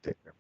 Take care.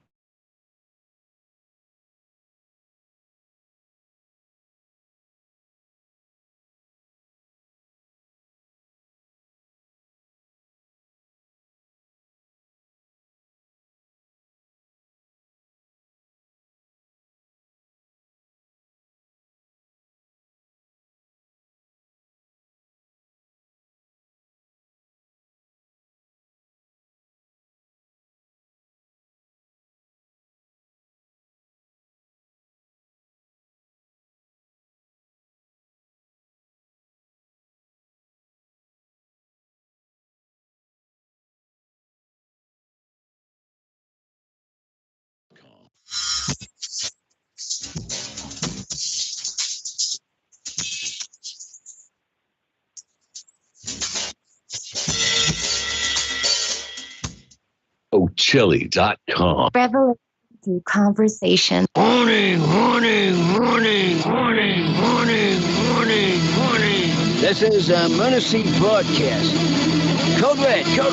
Chili.com. Revelation through conversation. Morning. This is a Mercy broadcast. Code Red, here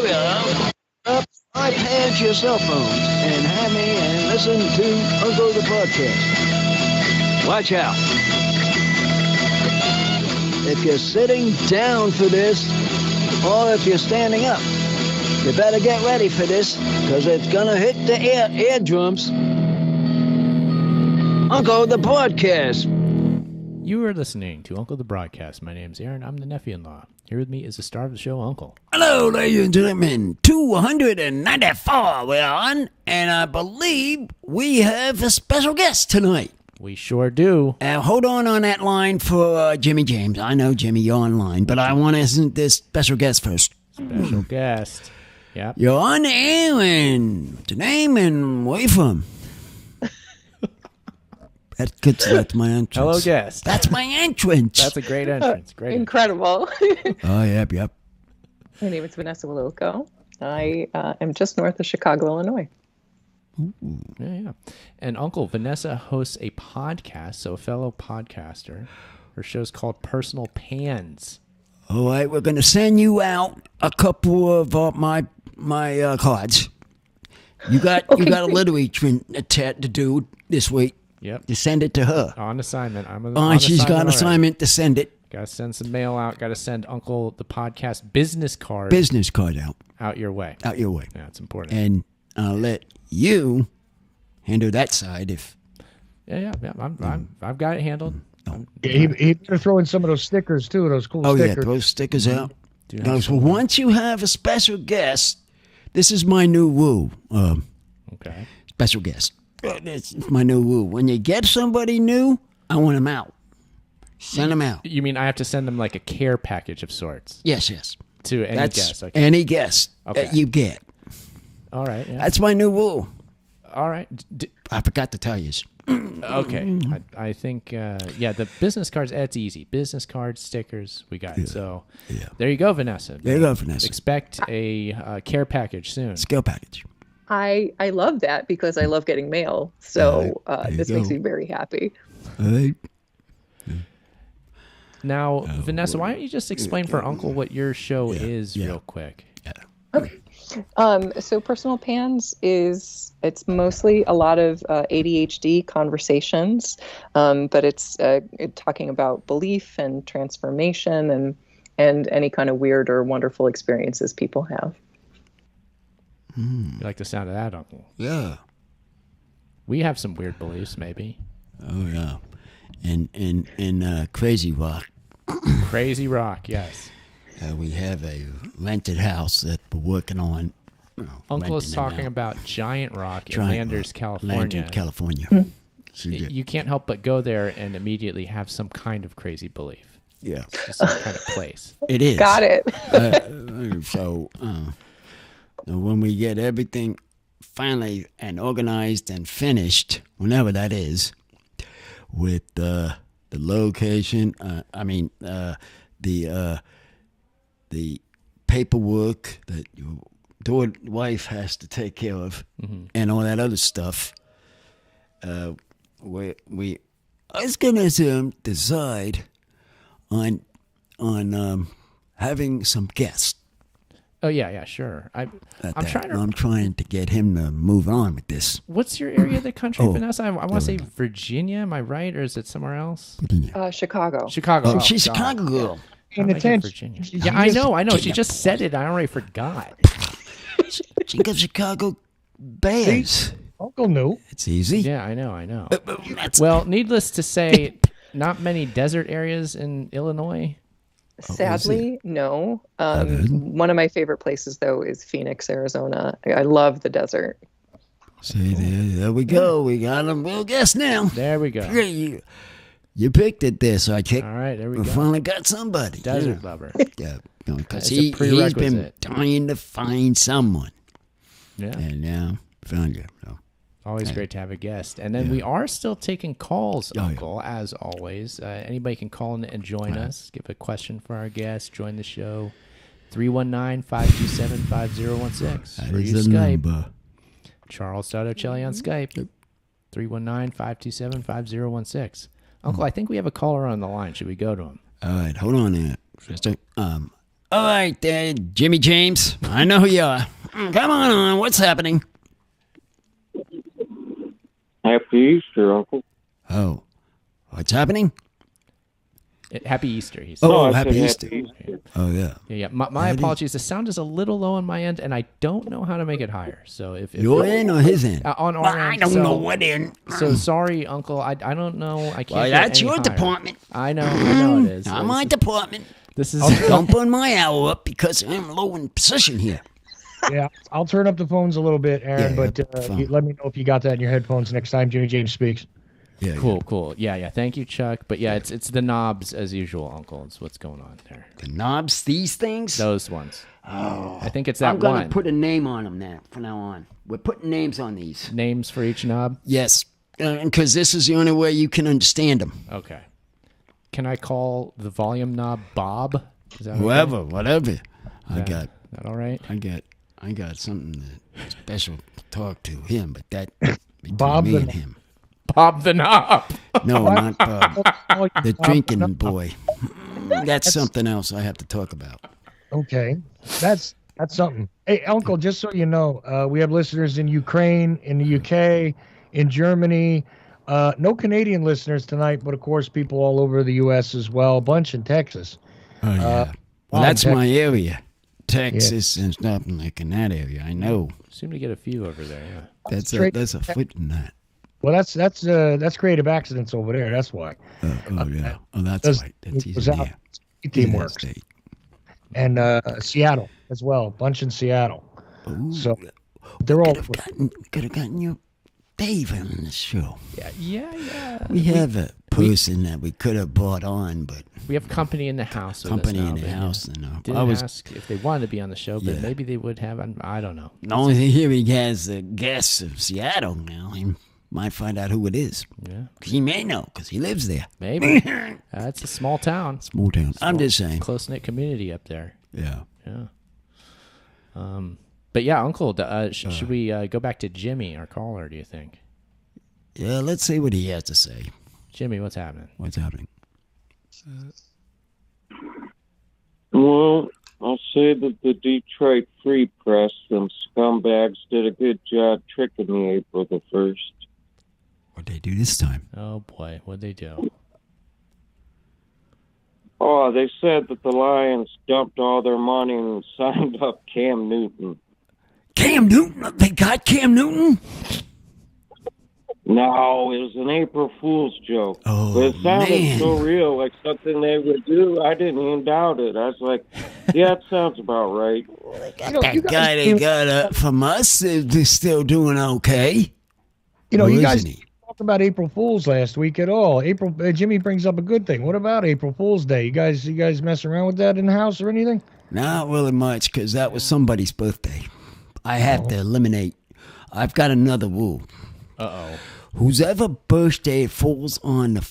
we are. iPads your cell phones and have me and listen to Uncle the podcast. Watch out. If you're sitting down for this, or if you're standing up, you better get ready for this, because it's gonna hit the eardrums. Uncle the Broadcast. You are listening to Uncle the Broadcast. My name's Aaron. I'm the nephew-in-law. Here with me is the star of the show, Uncle. Hello, ladies and gentlemen. 294 we're on, and I believe we have a special guest tonight. We sure do. Hold on that line for Jimmy James. I know, Jimmy, you're online, but I want to listen to this special guest first. Special guest. Yep. You're on the air, and what's your name and where you from? That's my entrance. Hello, guest. That's my entrance. That's a great entrance. Great. Incredible. Oh, yep. My name is Vanessa Walilko. I am just north of Chicago, Illinois. Yeah. And Uncle, Vanessa hosts a podcast, so a fellow podcaster. Her show's called Personal Pans. All right, we're going to send you out a couple of my cards. You got a literature to do this week. Yep. To send it to her. On assignment. She's got an assignment to send it. Got to send some mail out. Got to send Uncle the podcast business card. Business card out. Out your way. Out your way. Yeah, it's important. And I'll let you handle that side if. Yeah. I've got it handled. He better throw in some of those stickers too. Those cool stickers. Oh yeah, those stickers out. So once you have a special guest, this is my new rule. Okay. Special guest. It's my new rule. When you get somebody new, I want them out. Send them out. You mean I have to send them like a care package of sorts? Yes. To any guest. Okay. Any guest that you get. All right. Yeah. That's my new rule. All right. I forgot to tell you. Okay. I think, the business cards, that's easy. Business cards, stickers, we got it. So there you go, Vanessa. There you go, Vanessa. Expect a care package soon. Scale package. I love that because I love getting mail. So this makes me very happy. All right. Now, Vanessa, why don't you just explain for Uncle what your show is real quick? Yeah. Okay. So Personal Pans it's mostly a lot of ADHD conversations, but it's talking about belief and transformation and any kind of weird or wonderful experiences people have. You like the sound of that, Uncle? Yeah. We have some weird beliefs, maybe. Oh yeah. And Crazy Rock. Crazy Rock, yes. We have a rented house that we're working on. Uncle is talking about Giant Rock in Landers, California. Landers, California. You can't help but go there and immediately have some kind of crazy belief. Yeah. It's just some kind of place. It is. Got it. So when we get everything finally and organized and finished, whenever that is, with the location, the paperwork that your wife has to take care of, and all that other stuff, I was gonna decide on having some guests. Oh yeah, sure. I'm trying to get him to move on with this. What's your area of the country, Vanessa? I want to say Virginia. Am I right, or is it somewhere else? Chicago. Chicago. Oh, she's a Chicago girl. In attention. Virginia. Yeah, I know. She just said it. I already forgot. She got Chicago Bears. Uncle knew. It's easy. Yeah, I know. Well, needless to say, not many desert areas in Illinois. Sadly, no. One of my favorite places, though, is Phoenix, Arizona. I love the desert. See, there we go. We got a real guess now. There we go. You picked it there, so I kicked. All right, there we go. Finally got somebody. Desert lover. Yeah, because That's a he's been prerequisite. dying to find someone. Yeah. And now found you. So. Always great to have a guest. And then we are still taking calls, Oh, yeah. Uncle, as always. Anybody can call in and join us, give a question for our guest, join the show. 319-527-5016. That Or is use the Skype. number. Charles Dottocelli on Skype. 319-527-5016. Uncle, I think we have a caller on the line. Should we go to him? All right, hold on there. All right, there, Jimmy James. I know who you are. Come on. What's happening? Happy Easter, Uncle. Oh, what's happening? Happy Easter, he said. Oh, I happy said Easter. Easter. Oh, yeah. Yeah. My apologies. The sound is a little low on my end, and I don't know how to make it higher. So if Your end or his end? on our I end, don't so- know what end. So sorry, Uncle. I don't know. I can't. Well, get that's any your higher. department. I know it is. Not my department. This is Don't put my hour up because I'm low in position here. Yeah, I'll turn up the phones a little bit, Aaron, Yeah, but fine. let me know if you got that in your headphones next time Jimmy James speaks. Yeah, cool. Yeah. Thank you, Chuck. But yeah, it's the knobs as usual, Uncle. It's what's going on there. The knobs, these things? Those ones. Oh. I think it's that I'm going one. to put a name on them now, from now on. We're putting names on these. Names for each knob. Yes, because this is the only way you can understand them. Okay. Can I call the volume knob Bob? Is that Whoever, okay? whatever. That all right? I got something special to talk to him, but that between Bob me the- and him. Bob the knob. No, not Bob. The drinking Bob. boy. That's something else I have to talk about. Okay, that's something. Hey, Uncle, just so you know, we have listeners in Ukraine, in the UK, in Germany. No Canadian listeners tonight, but of course people all over the U.S. as well. A bunch in Texas. Oh, yeah. Well, wow, that's Tex- my area. Texas and stuff like in that area. I know. Seem to get a few over there. Yeah. That's Straight- a foot in that. Well, that's creative accidents over there. That's why. Oh, yeah. Oh, that's Does- right. That's it was easy. out- Yeah. Team Yeah, works. state. And Seattle as well. A bunch in Seattle. Ooh, So they're all. could have gotten you Dave on the show. Yeah. We have a person that we could have brought on, but We have company in the house. with us company now, in the but house. Didn't I was ask if they wanted to be on the show, but Yeah. maybe they would have. I don't know. the only thing here. He has the guests of Seattle now. He might find out who it is. Yeah, He may know because he lives there. maybe. It's a small town. Small town. I'm just saying. Close knit community up there. Yeah. Yeah. But yeah, Uncle, should we go back to Jimmy, our caller? Do you think? Yeah. Let's see what he has to say. Jimmy, what's happening? What's happening? Well, I'll say that the Detroit Free Press, them scumbags, did a good job tricking me April the 1st. What'd they do this time? Oh boy, what'd they do? Oh, they said that the Lions dumped all their money and signed up Cam Newton. Cam Newton. They got Cam Newton. No, it was an April Fool's joke. Oh, But it sounded man. so real, like something they would do. I didn't even doubt it. I was like, yeah, it sounds about right. That guy they got up from us is still doing okay. You know, Who you isn't guys he? talked about April Fools last week at all. Jimmy brings up a good thing. What about April Fool's Day? You guys messing around with that in the house or anything? Not really much, because that was somebody's birthday. I have to eliminate. I've got another rule. Uh-oh. Whose ever birthday falls on the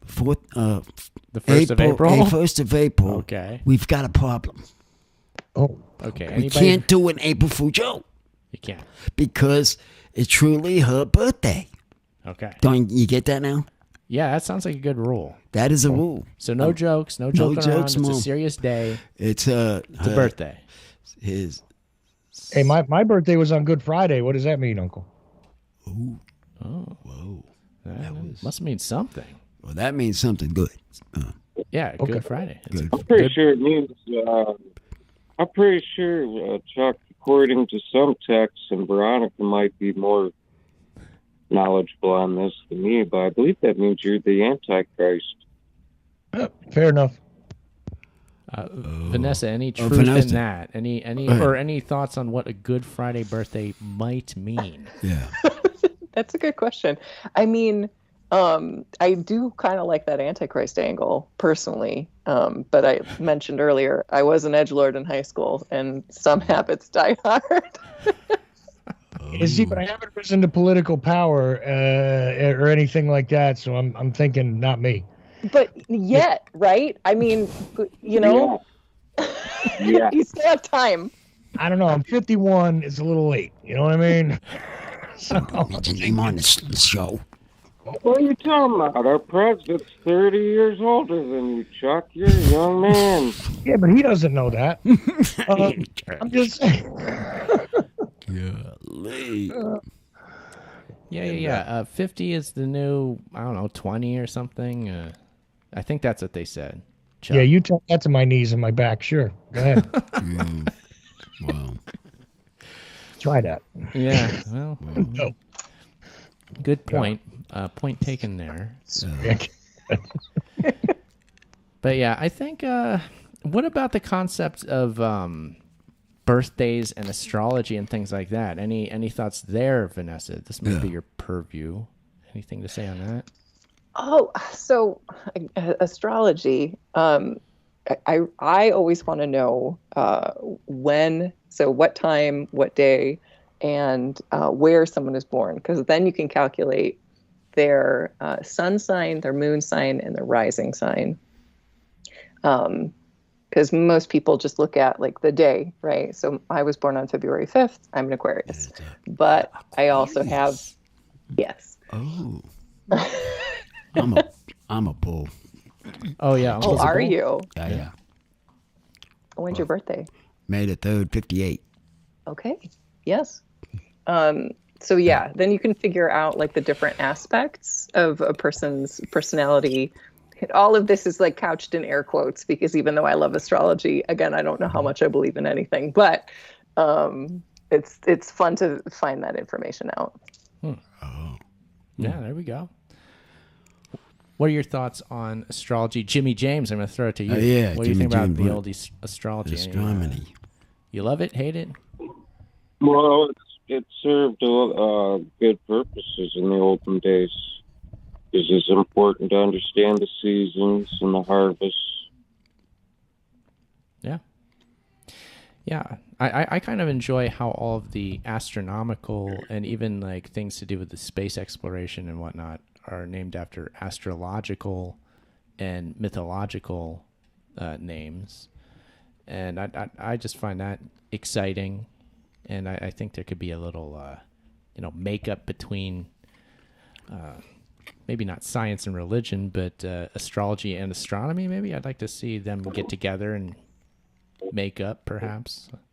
fourth, The 1st of April? 1st of April. Okay. We've got a problem. Oh, Okay. We Anybody? can't do an April Fool joke You can't. because it's truly her birthday. Okay. Don't you get that now? Yeah, that sounds like a good rule. That is a rule. So no jokes, no joking around. jokes, It's a Mom. serious day. It's It's a birthday. his. Hey, my birthday was on Good Friday. What does that mean, Uncle? Ooh. Oh, Whoa. that must mean something. Well, that means something good. Yeah, Okay. Good Friday. It's Good. a I'm pretty good- sure it means. I'm pretty sure, Chuck. According to some texts, and Veronica might be more knowledgeable on this than me, but I believe that means you're the Antichrist. Fair enough. Vanessa, any truth in Vanessa. that? Any thoughts on what a Good Friday birthday might mean? Yeah. That's a good question. I mean, I do kind of like that Antichrist angle personally. But I mentioned earlier, I was an edgelord in high school, and some habits die hard. You see, but I haven't risen to political power or anything like that, so I'm thinking not me. But yet, right? I mean, you know, Yeah. you still have time. I don't know. I'm 51. It's a little late. You know what I mean? So, Mention him on the show. What are you talking about? Our president's 30 years older than you, Chuck. You're a young man. yeah, but he doesn't know that. I'm just saying. Yeah. 50 is the new, I don't know, 20 or something. I think that's what they said. Chuck. Yeah, you tell that to my knees and my back. Sure. Go ahead. Wow. Try that. Yeah. Well, No. good point. Point taken there. But yeah, I think. What about the concept of birthdays and astrology and things like that? Any thoughts there, Vanessa? This might be your purview. Anything to say on that? Oh, so astrology. I always want to know when, so what time, what day, and where someone is born, because then you can calculate their sun sign, their moon sign, and their rising sign. Because most people just look at like the day, right? So I was born on February 5th. I'm an Aquarius, but I also have, yes. Oh. I'm a bull. Oh yeah. Oh, are you? Yeah. When's your birthday? May the 3rd, 58. Okay. Yes. So yeah, then you can figure out like the different aspects of a person's personality. All of this is like couched in air quotes because even though I love astrology, again, I don't know how much I believe in anything, but it's fun to find that information out. Yeah, there we go. What are your thoughts on astrology? Jimmy James, I'm going to throw it to you. Yeah, what do you Jimmy think about James, the what- old astrology? Astronomy. You love it? Hate it? Well, it served good purposes in the olden days. It's important to understand the seasons and the harvest. Yeah. Yeah. I kind of enjoy how all of the astronomical and even like things to do with the space exploration and whatnot are named after astrological and mythological names. And I just find that exciting. And I think there could be a little, makeup between maybe not science and religion, but astrology and astronomy. Maybe I'd like to see them get together and make up, perhaps. I think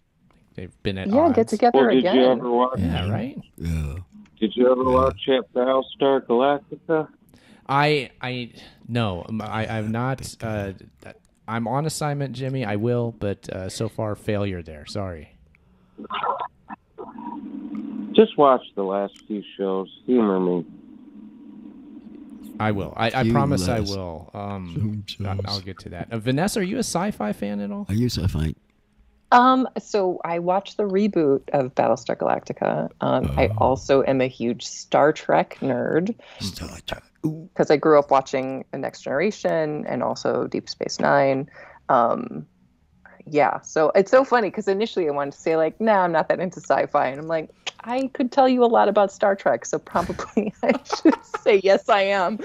they've been at odds. Get together Well, did again. you ever watch? Yeah, right? Yeah. Did you ever watch that Battlestar Galactica? No, I've not. I'm on assignment, Jimmy. I will, but so far failure there. Sorry. Just watch the last few shows. Humor me. I will. I Few promise I less. will. Shows. I'll get to that. Vanessa, are you a sci-fi fan at all? I use sci-fi. So I watched the reboot of Battlestar Galactica. I also am a huge Star Trek nerd Star Trek. Ooh. because I grew up watching Next Generation and also Deep Space Nine. Yeah, so it's so funny because initially I wanted to say like, nah, I'm not that into sci-fi, and I'm like, I could tell you a lot about Star Trek, so probably I should say yes, I am.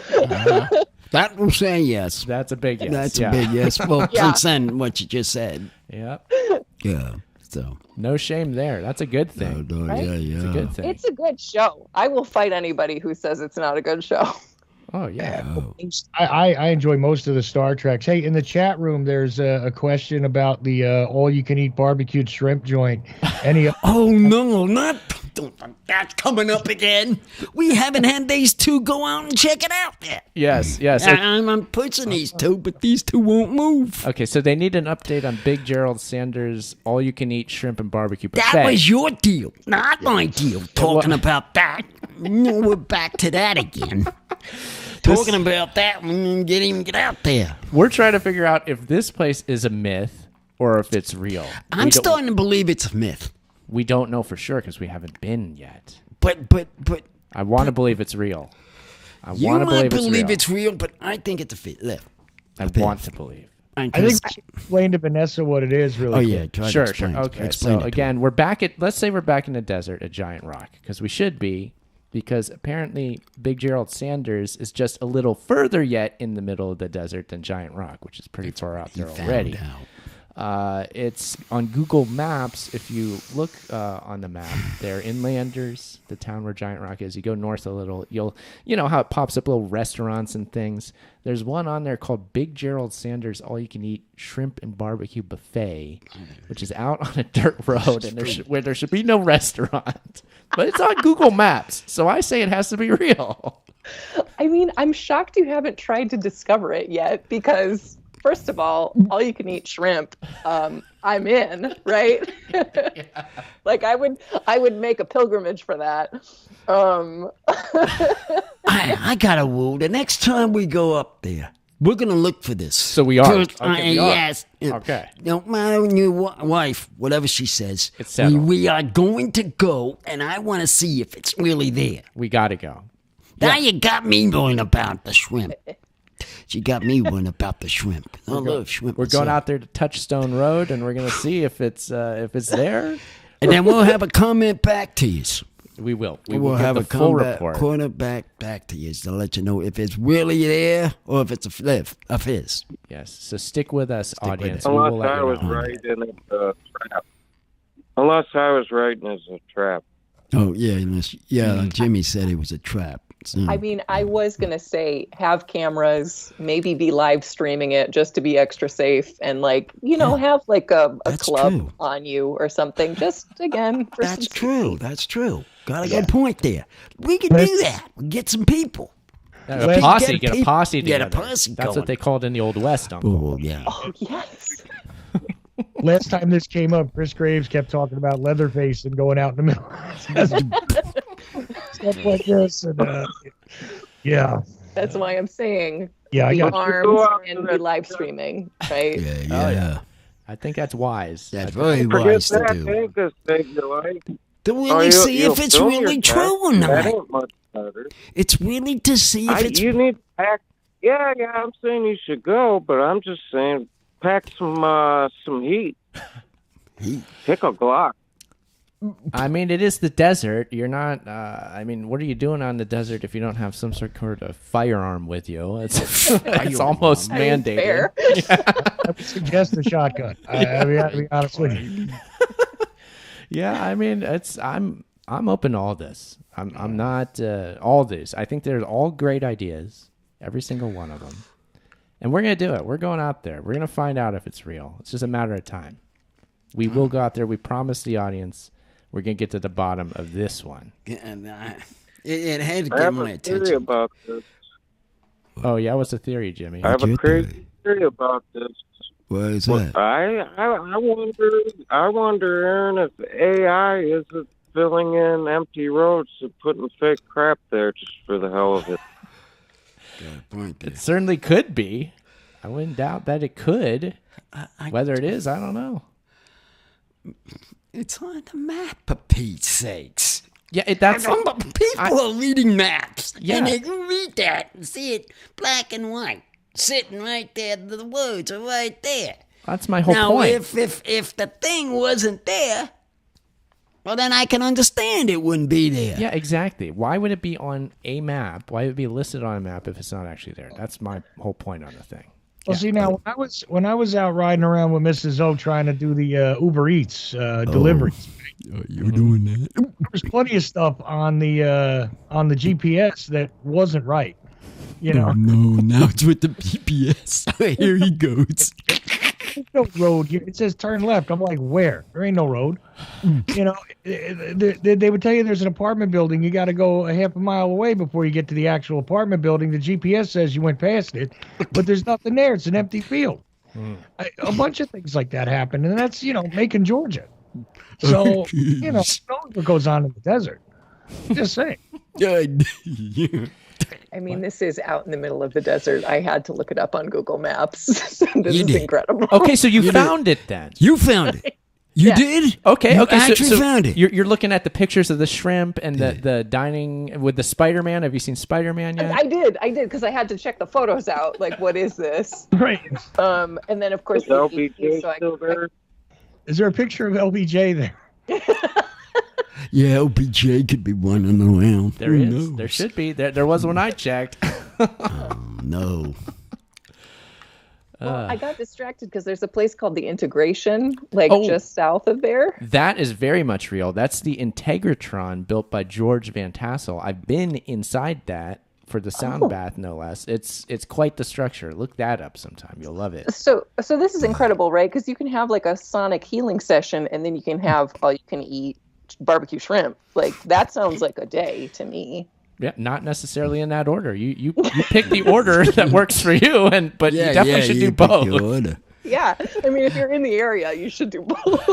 That will say yes. That's a big yes. That's yeah. a big yes. Well, Yeah. transcend what you just said. Yep. Yeah. So. No shame there. That's a good thing. No, Right? yeah. It's a good thing. It's a good show. I will fight anybody who says it's not a good show. Oh yeah. I enjoy most of the Star Treks. Hey, in the chat room, there's a question about the all-you-can-eat barbecued shrimp joint. Any? Oh no, not that's coming up again. We haven't had these two go out and check it out yet. Yes. I'm pushing these two, but these two won't move. Okay, so they need an update on Big Jerald Sanders all-you-can-eat shrimp and barbecue buffet. That was your deal, not my deal. Talking about that. We're back to that again. Talking about that and get out there. We're trying to figure out if this place is a myth or if it's real. I'm starting to believe it's a myth. We don't know for sure because we haven't been yet. But I want to believe it's real. You might believe it's real, but I think it's a myth. I want to believe. I think we should explain to Vanessa what it is really quick. Yeah, Sure. Okay, so again, let's say we're back in the desert at Giant Rock, because we should be, because apparently Big Jerald Sanders is just a little further yet in the middle of the desert than Giant Rock, which is pretty far out there already. It's on Google Maps. If you look on the map, there inlanders, the town where Giant Rock is. You go north a little, you know how it pops up little restaurants and things. There's one on there called Big Jerald Sanders All-You-Can-Eat Shrimp and Barbecue Buffet, which is out on a dirt road, and where there should be no restaurant, but it's on Google Maps. So I say it has to be real. I mean, I'm shocked you haven't tried to discover it yet, because first of all you can eat shrimp. I'm in, right? Yeah. Like I would make a pilgrimage for that. I got a rule. The next time we go up there, we're gonna look for this. So we are. Okay, yes. Okay. No matter your wife, whatever she says, we are going to go, and I want to see if it's really there. We got to go. Now you got me worrying about the shrimp. She got me one about the shrimp. I love shrimp. We're going out there to Touchstone Road, and we're going to see if it's there. And then we'll have a comment back to you. We will. We will have a full report back to you to let you know if it's really there or if it's a flip of his. Yes. So stick with us, audience. Unless I was right and it's a trap. Unless I was right and it's a trap. Oh, yeah. Jimmy said it was a trap. So. I mean, I was going to say have cameras, maybe be live streaming it just to be extra safe, and have like a club on you or something. Just again, for That's true. Got a good point there. We can do that. We get some people. Get a posse together. Get a posse That's what they called in the Old West, Uncle. Oh, yeah. Oh, yes. Last time this came up, Chris Graves kept talking about Leatherface and going out in the middle. Stuff like this. And, yeah. That's why I'm saying I got arms and the live streaming, right? Yeah. I think that's wise. That's very wise to do. To really see if it's really true or not. That ain't much better. It's really to see if it's... You need to pack... Yeah, I'm saying you should go, but I'm just saying pack some heat. Pick a Glock. I mean, it is the desert. You're not... what are you doing on the desert if you don't have some sort of firearm with you? It's almost mandated. Fair. Yeah. I would suggest a shotgun. I mean, to be honest with you. Yeah, I mean, I'm open to all this. I'm not all this. I think they're all great ideas, every single one of them, and we're gonna do it. We're going out there. We're gonna find out if it's real. It's just a matter of time. We will go out there. We promise the audience we're gonna get to the bottom of this one. Yeah, it had to I get have my a theory attention. about this. Oh yeah, what's the theory, Jimmy? I have a crazy theory about this. What is that? I wonder, Aaron, if AI isn't filling in empty roads and putting fake crap there just for the hell of it. Good point there. It certainly could be. I wouldn't doubt that it could. Whether it is, I don't know. It's on the map, for Pete's sakes. Yeah, that's... People are reading maps. Yeah. And they can read that and see it black and white. Sitting right there, the words are right there. That's my whole point. Now, if the thing wasn't there, well, then I can understand it wouldn't be there. Yeah, exactly. Why would it be on a map? Why would it be listed on a map if it's not actually there? That's my whole point on the thing. Well, see, now when I was out riding around with Mrs. O trying to do the Uber Eats deliveries, you're doing that. there's plenty of stuff on the GPS that wasn't right. You know, no, now it's with the GPS. Here he goes. there's no road here. It says turn left. I'm like, where? There ain't no road. You know, they would tell you there's an apartment building. You got to go a half a mile away before you get to the actual apartment building. The GPS says you went past it, but there's nothing there. It's an empty field. A bunch of things like that happen, and that's, you know, Macon, Georgia. So, you know, who knows what goes on in the desert. Just saying. I mean, this is out in the middle of the desert. I had to look it up on Google Maps. So this is incredible. Okay, so you found it then. You found it. You did? Okay, You okay. actually found it. You're looking at the pictures of the shrimp and the dining with the Spider-Man. Have you seen Spider-Man yet? I did, because I had to check the photos out. Like, what is this? Right. And then of course, LBJ still there? Is there a picture of LBJ there? Yeah, LBJ could be running around. There is. There should be. There was when I checked. Oh, no. Well, I got distracted because there's a place called the Integration, just south of there. That is very much real. That's the Integratron built by George Van Tassel. I've been inside that for the sound bath, no less. It's quite the structure. Look that up sometime. You'll love it. So this is incredible, right? Because you can have like a sonic healing session, and then you can have all you can eat barbecue shrimp. Like, that sounds like a day to me. Yeah, not necessarily in that order. You pick the order that works for you, but you definitely should do both. Yeah, I mean, if you're in the area, you should do both.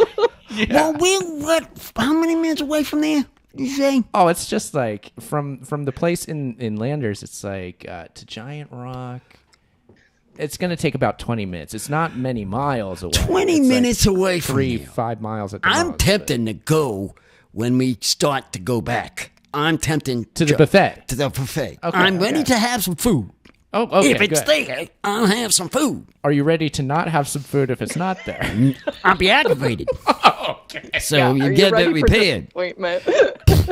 Well, we're how many minutes away from there, you say? Oh, it's just like from the place in Landers, it's like to Giant Rock. It's going to take about 20 minutes. It's not many miles away. 20 minutes away from 3-5 miles at the I'm most, tempted to go when we start to go back. I'm tempted to the buffet. To the buffet. Okay, I'm ready to have some food. Oh, okay. If it's there, I'll have some food. Are you ready to not have some food if it's not there? I'll be aggravated. Okay. So you get it repaired. Disappointment?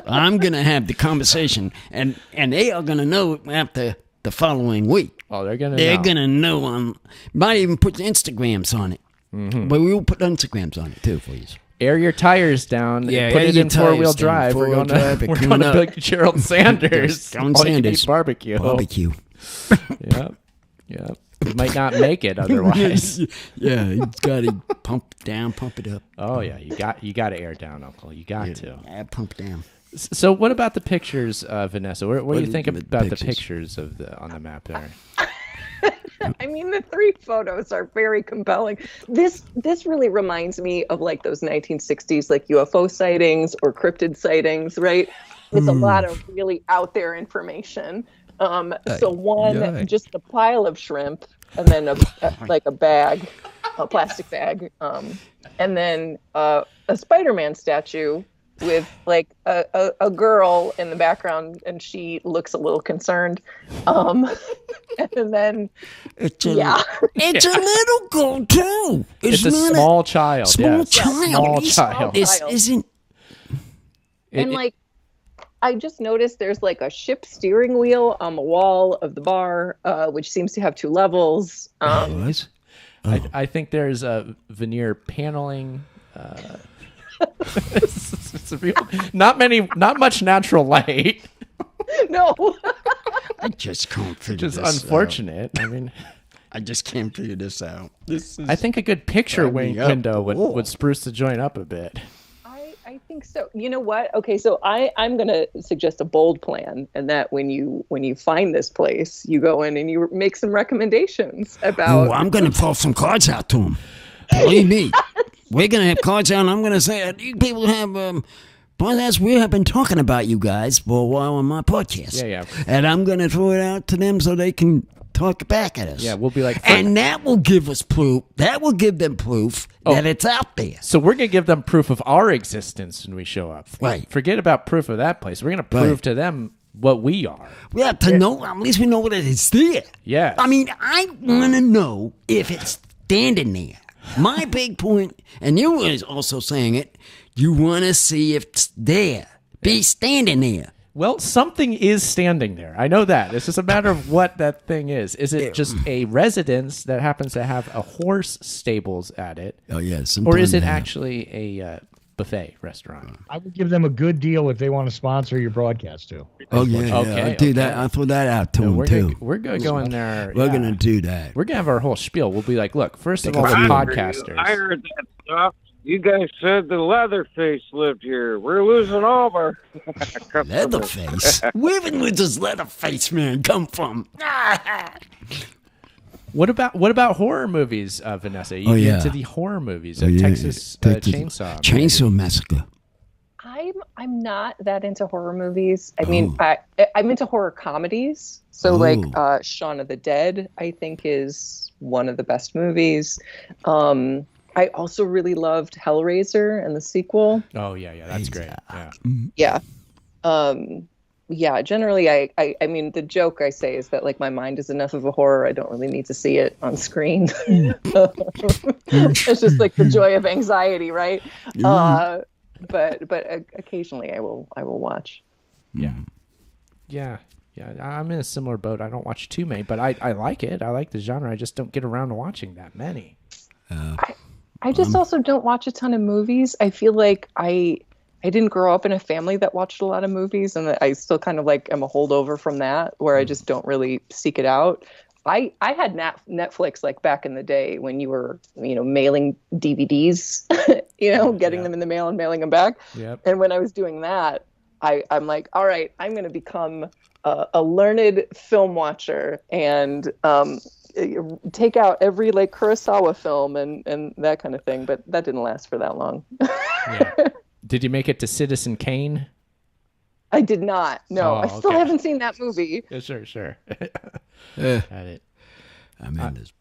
I'm gonna have the conversation, and they are gonna know after the following week. Oh, they're gonna know. Might even put the Instagrams on it. Mm-hmm. But we will put Instagrams on it too, please. Air your tires down. Yeah, put it in 4-wheel drive. We're going to pick Jerald Sanders. Barbecue. Barbecue. Yep. We might not make it otherwise. Yeah, he's got to pump it up. Oh yeah, you got to air down, Uncle. You got to. Yeah, pump down. So what about the pictures, Vanessa? What do you think about the pictures on the map there? I mean, the 3 photos are very compelling. This really reminds me of like those 1960s like UFO sightings or cryptid sightings, right? It's a lot of really out there information. So just a pile of shrimp, and then a bag, a plastic bag, and then a Spider-Man statue with like a girl in the background, and she looks a little concerned. And then it's a little girl too. It's a small child. Small child. This isn't. I just noticed there's like a ship steering wheel on the wall of the bar, which seems to have 2 levels. I think there's a veneer paneling. It's not much natural light. No. I just can't figure this out. Which is unfortunate. I mean, I just can't figure this out. I think a good picture window would spruce the joint up a bit. I think so. You know what? Okay, so I'm going to suggest a bold plan, and that when you find this place, you go in and you make some recommendations about. Oh, I'm going to toss some cards out to them. Believe me, we're going to have cards out, and I'm going to say, you people have. We have been talking about you guys for a while on my podcast. Yeah. And I'm going to throw it out to them so they can talk back at us. Yeah, we'll be like... And that will give us proof. That will give them proof that it's out there. So we're going to give them proof of our existence when we show up. Right. Forget about proof of that place. We're going to prove to them what we are. We have to know. At least we know what it is there. Yeah. I mean, I want to know if it's standing there. My big point, and you were also saying it, you want to see if it's there. Be standing there. Well, something is standing there. I know that. It's just a matter of what that thing is. Is it just a residence that happens to have a horse stables at it? Oh, yeah. Or is it actually Buffet restaurant. I would give them a good deal if they want to sponsor your broadcast too. Oh yeah, Okay, I'll do that. okay. I'll throw that out to them We're too. gonna go in there. We're yeah. gonna do that. We're gonna have our whole spiel. We'll be like, look, first of all, the I podcasters. heard that stuff. You guys said the Leatherface lived here. We're losing all of our customers. Leatherface. Where would this Leatherface man come from? What about horror movies, Vanessa? You into the horror movies? Texas Chainsaw. Chainsaw Massacre. I'm not that into horror movies. I mean, I'm into horror comedies. So like Shaun of the Dead, I think is one of the best movies. I also really loved Hellraiser and the sequel. Oh yeah, that's great. Yeah. Yeah, generally I mean the joke I say is that like my mind is enough of a horror, I don't really need to see it on screen. It's just like the joy of anxiety, right? But occasionally I will watch. Yeah. I'm in a similar boat. I don't watch too many, but I like it. I like the genre. I just don't get around to watching that many. I just also don't watch a ton of movies. I feel like I didn't grow up in a family that watched a lot of movies, and I still kind of like am a holdover from that, where I just don't really seek it out. I had Netflix like back in the day when you were, mailing DVDs, getting them in the mail and mailing them back. Yep. And when I was doing that, I'm like, all right, I'm going to become a learned film watcher and take out every like Kurosawa film and that kind of thing. But that didn't last for that long. Yeah. Did you make it to Citizen Kane? I did not. No, I still haven't seen that movie. Yeah, sure. Got it. I'm in this.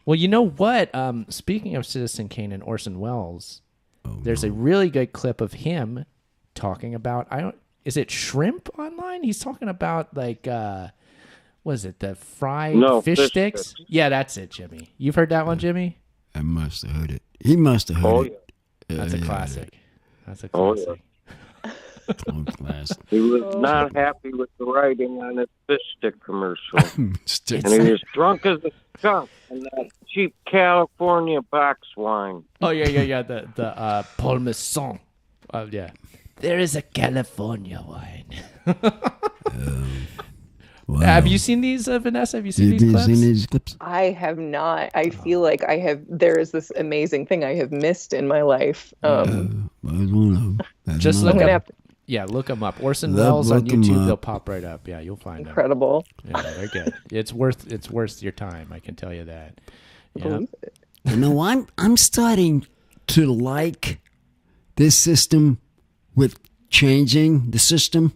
Well, you know what? Speaking of Citizen Kane and Orson Welles, there's a really good clip of him talking about is it shrimp online? He's talking about like was it the fried fish sticks? Yeah, that's it, Jimmy. You've heard that one, Jimmy? I must have heard it. He must have heard it. That's a classic. That's a classic. He was not happy with the writing on his fish stick commercial. And he was drunk as a skunk in that cheap California box wine. Oh, yeah. The Paul Masson. Yeah. There is a California wine. Wow. Have you seen these, Vanessa? Have you seen these clips? I have not. I feel like there is this amazing thing I have missed in my life. Just look up. Yeah, look them up. Orson Welles on YouTube. They'll pop right up. Yeah, you'll find them. Incredible. Yeah, they're good. It's worth your time. I can tell you that. Yeah. I'm starting to like this system with changing the system.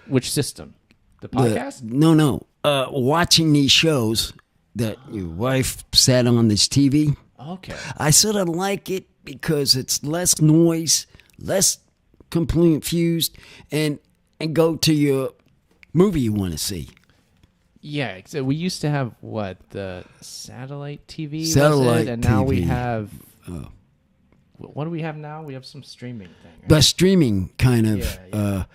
Which system? The podcast? No. Watching these shows that your wife sat on this TV. Okay. I sort of like it because it's less noise, less confused, and go to your movie you want to see. Yeah, so we used to have the satellite TV, satellite and TV. Now we have. What do we have now? We have some streaming thing. Right? The streaming kind of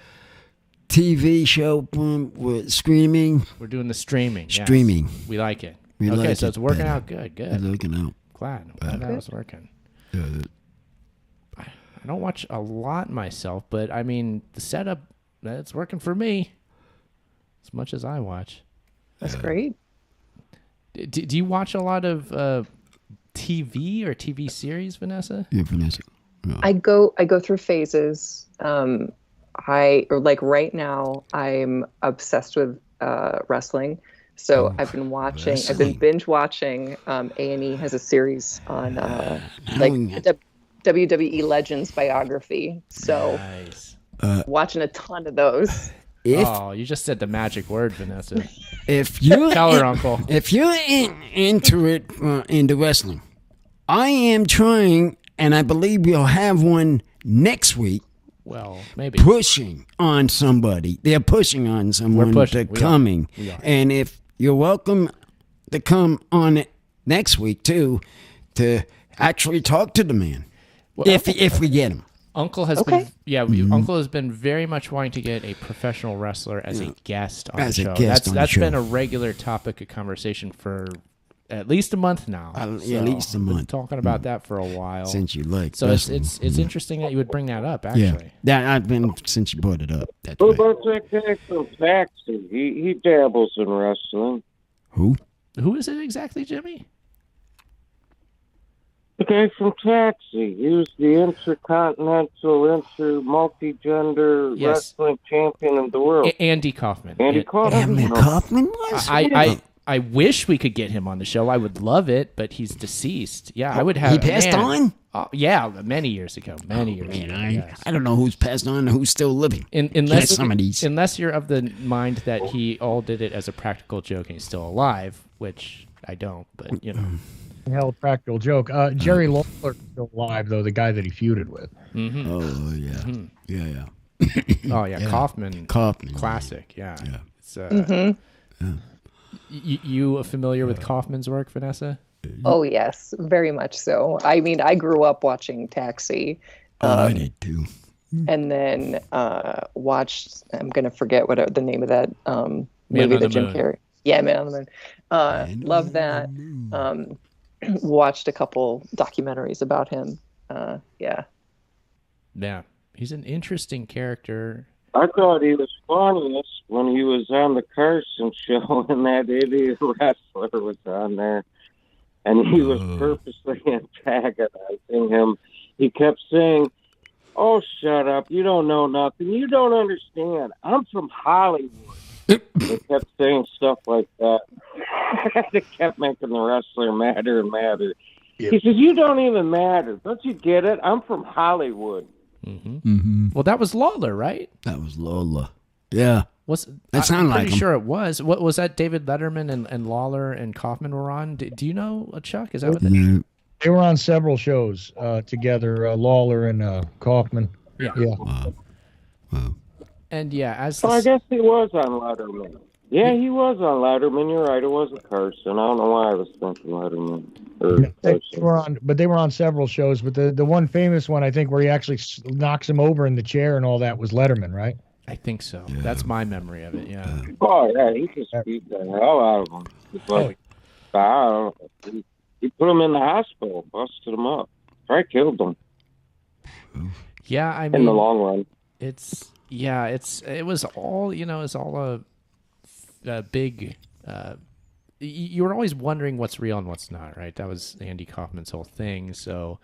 TV show. We're streaming. We're doing the streaming. Streaming. Yes. We like it. Okay, so it's working out good. It's working out. Glad that was working. Yeah. I don't watch a lot myself, but I mean the setup, it's working for me as much as I watch. That's great. Do you watch a lot of TV or TV series, Vanessa? Yeah, Vanessa. Yeah. I go through phases. Right now I'm obsessed with wrestling. So I've been watching. Wrestling. I've been binge watching. A&E has a series on WWE Legends biography. So nice. Watching a ton of those. You just said the magic word, Vanessa. If you tell her, Uncle. If you're into wrestling, I am trying, and I believe we'll have one next week. Well, maybe pushing on somebody. They're pushing on someone to coming, and if you're welcome to come on it next week too, to actually talk to the man. Well, if we get him. Uncle has been Uncle has been very much wanting to get a professional wrestler as a guest on the show. That's been a regular topic of conversation for at least a month now. Yeah, at least a month. Been talking about that for a while. Since you like so wrestling. it's interesting that you would bring that up. Actually, yeah, I've been since you brought it up. That's Who about that guy from Taxi? He dabbles in wrestling. Who? Who is it exactly, Jimmy? The guy from Taxi. He was the intercontinental, multi-gender wrestling champion of the world. Andy Kaufman. Andy Kaufman was? I wish we could get him on the show. I would love it, but he's deceased. Yeah, I would have. He passed on? Yeah, many years ago. I don't know who's passed on and who's still living. Unless you're of the mind that he all did it as a practical joke and he's still alive, which I don't, but you know. Hell, practical joke. Jerry Lawler is still alive, though, the guy that he feuded with. Mm-hmm. Oh, yeah. Mm-hmm. Yeah. Oh, yeah. Kaufman. Classic. Yeah. It's, you familiar with Kaufman's work, Vanessa? Oh, yes. Very much so. I mean, I grew up watching Taxi. I did, too. And then watched, I'm going to forget what the name of that movie that Jim Carrey. Yeah, Man on the Moon. Love that. Watched a couple documentaries about him. Yeah, he's an interesting character. I thought he was funniest when he was on the Carson show and that idiot wrestler was on there, and he was purposely antagonizing him. He kept saying, "Oh, shut up! You don't know nothing. You don't understand. I'm from Hollywood." They kept saying stuff like that. They kept making the wrestler madder and madder. Yep. He says, "You don't even matter. Don't you get it? I'm from Hollywood." Mm-hmm. Mm-hmm. Well, that was Lawler, right? That was Lawler. Yeah. That sounded like I'm pretty sure it was. What was that? David Letterman and Lawler and Kaufman were on. Do you know, Chuck? Is that what they were on several shows together? Lawler and Kaufman. Yeah. Wow. And yeah, so I guess he was on Letterman. Yeah, he was on Letterman. You're right. It wasn't Carson. I don't know why I was thinking Letterman. They were on several shows. But the one famous one, I think, where he actually knocks him over in the chair and all that was Letterman, right? I think so. Yeah. That's my memory of it. Yeah. Oh yeah, he just beat the hell out of him. He put him in the hospital, busted him up, probably killed him. Yeah, I mean, in the long run, it was all it's all a big. You were always wondering what's real and what's not, right? That was Andy Kaufman's whole thing. So,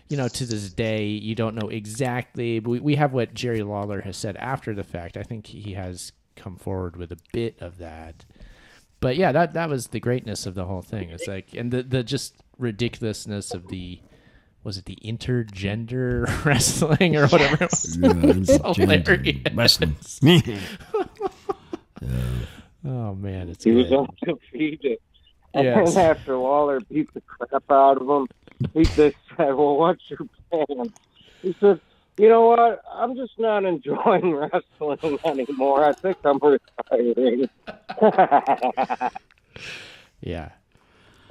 to this day, you don't know exactly. But we have what Jerry Lawler has said after the fact. I think he has come forward with a bit of that. But yeah, that was the greatness of the whole thing. It's like, and the just ridiculousness of was it the intergender wrestling or whatever? It's hilarious. Wrestling. Oh man, he was undefeated. And after Lawler beat the crap out of him, he just said, "Well, what's your plan?" He said, "You know what? I'm just not enjoying wrestling anymore. I think I'm retiring."